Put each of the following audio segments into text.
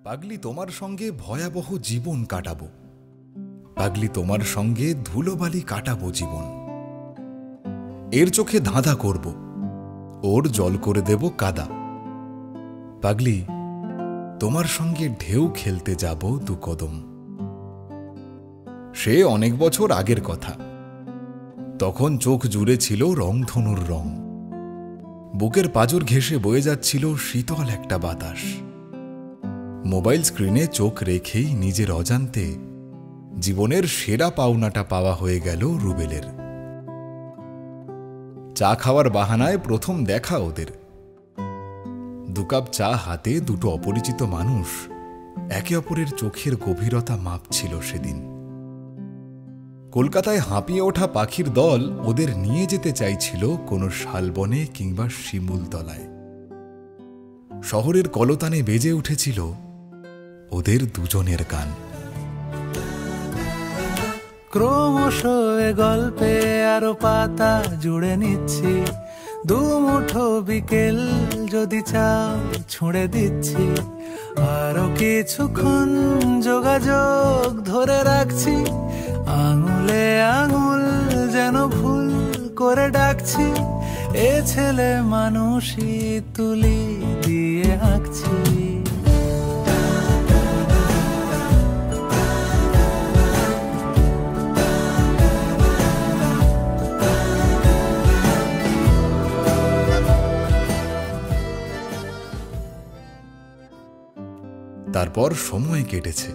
পাগলি তোমার সঙ্গে ভয়াবহ জীবন কাটাবো, পাগলি তোমার সঙ্গে ধুলোবালি কাটাবো জীবন। এর চোখে ধাঁধা করব, ওর জল করে দেব কাদা। পাগলি তোমার সঙ্গে ঢেউ খেলতে যাব দু কদম। সে অনেক বছর আগের কথা। তখন চোখ জুড়ে ছিল রংধনুর রং, বুকের পাঁজর ঘেঁষে বয়ে যাচ্ছিল শীতল একটা বাতাস। মোবাইল স্ক্রিনে চোখ রেখেই নিজের অজান্তে জীবনের সেরা পাওনাটা পাওয়া হয়ে গেল রুবেলের। চা খাওয়ার বাহানায় প্রথম দেখা ওদের। 2 কাপ চা হাতে দুটো অপরিচিত মানুষ একে অপরের চোখের গভীরতা মাপছিল সেদিন। কলকাতায় হাঁপিয়ে ওঠা পাখির দল ওদের নিয়ে যেতে চাইছিল কোনো শালবনে কিংবা শিমুল তলায়। শহরের কলতানে বেজে উঠেছিল ওদের দুজনের গান। ক্রমশ এ গল্পে আরো পাতা জুড়ে নিচ্ছি, 2 মুঠো বিকেল যদি চাও ছুঁড়ে দিচ্ছি। আরো কিছুক্ষণ যোগাযোগ ধরে রাখছি, আঙুলে আঙুল যেন ভুল করে ডাকছি। এ ছেলে মানুষই তুলি দিয়ে আঁকছি। তারপর সময় কেটেছে।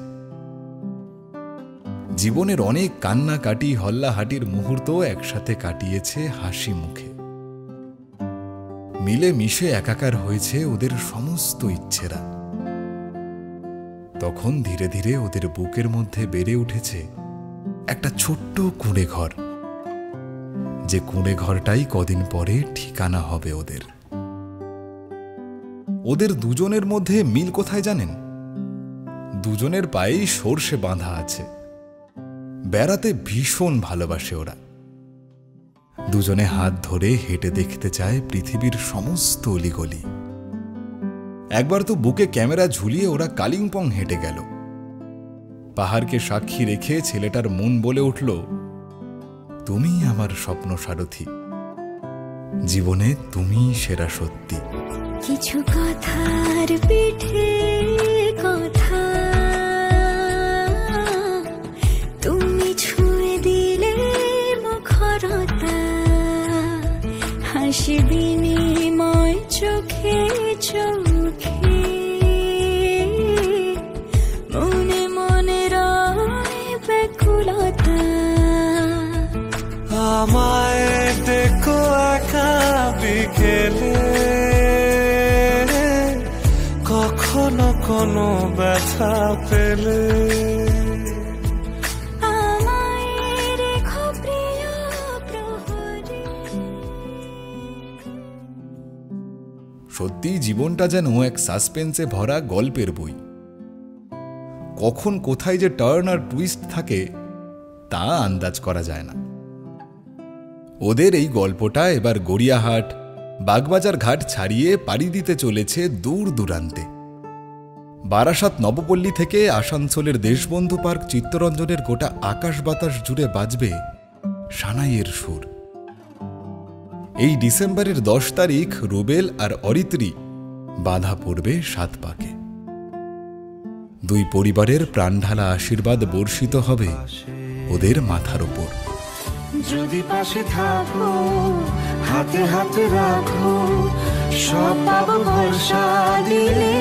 জীবনের অনেক কান্নাকাটি হল্লাহাটির মুহূর্ত একসাথে কাটিয়েছে হাসি মুখে। মিলে মিশে একাকার হয়েছে ওদের সমস্ত ইচ্ছেরা। তখন ধীরে ধীরে ওদের বুকের মধ্যে বেড়ে উঠেছে একটা ছোট্ট কুঁড়ে ঘর, যে কুঁড়ে ঘরটাই কদিন পরে ঠিকানা হবে ওদের। ওদের দুজনের মধ্যে মিল কোথায় জানেন? দুজনের পায়েই সর্ষে বাঁধা আছে। বেড়াতে ভীষণ ভালোবাসে ওরা। দুজনে হাত ধরে হেঁটে দেখতে চায় পৃথিবীর সমস্ত অলিগলি। একবার তো বুকে ক্যামেরা ঝুলিয়ে ওরা কালিম্পং হেঁটে গেল। পাহাড়কে সাক্ষী রেখে ছেলেটার মন বলে উঠল, তুমি আমার স্বপ্ন সারথি, জীবনে তুমি সেরা সত্যি। কিছু কথার পিঠে কথা তুমি ছুঁয়ে দিলে মুখরতা, হাসি বিনিময় চোখে চোখে, মনে মনে রয় ব্যাকুলতা। আমায় দেখো একা বিকেলে, কখনো কোনো ব্যথা পেলে সত্যি জীবনটা যেন এক সাসপেন্সে ভরা গল্পের বই। কখন কোথায় যে টার্ন আর টুইস্ট থাকে তা আন্দাজ করা যায় না। ওদের এই গল্পটা এবার গড়িয়াহাট বাগবাজার ঘাট ছাড়িয়ে পাড়ি দিতে চলেছে দূর দূরান্তে। বারাসাত নবপল্লী থেকে আসানসোলের দেশবন্ধু পার্ক চিত্তরঞ্জনের গোটা আকাশ বাতাস জুড়ে বাজবে সানাইয়ের সুর। এই ডিসেম্বরের 10 তারিখ রুবেল আর অরিত্রী বাঁধা পড়বে 7 পাকে। 2 পরিবারের প্রাণঢালা আশীর্বাদ বর্ষিত হবে ওদের মাথার উপর। যদি পাশে থাকো, হাতে হাতে রাখো, সব পাবো ভরসা দিলে।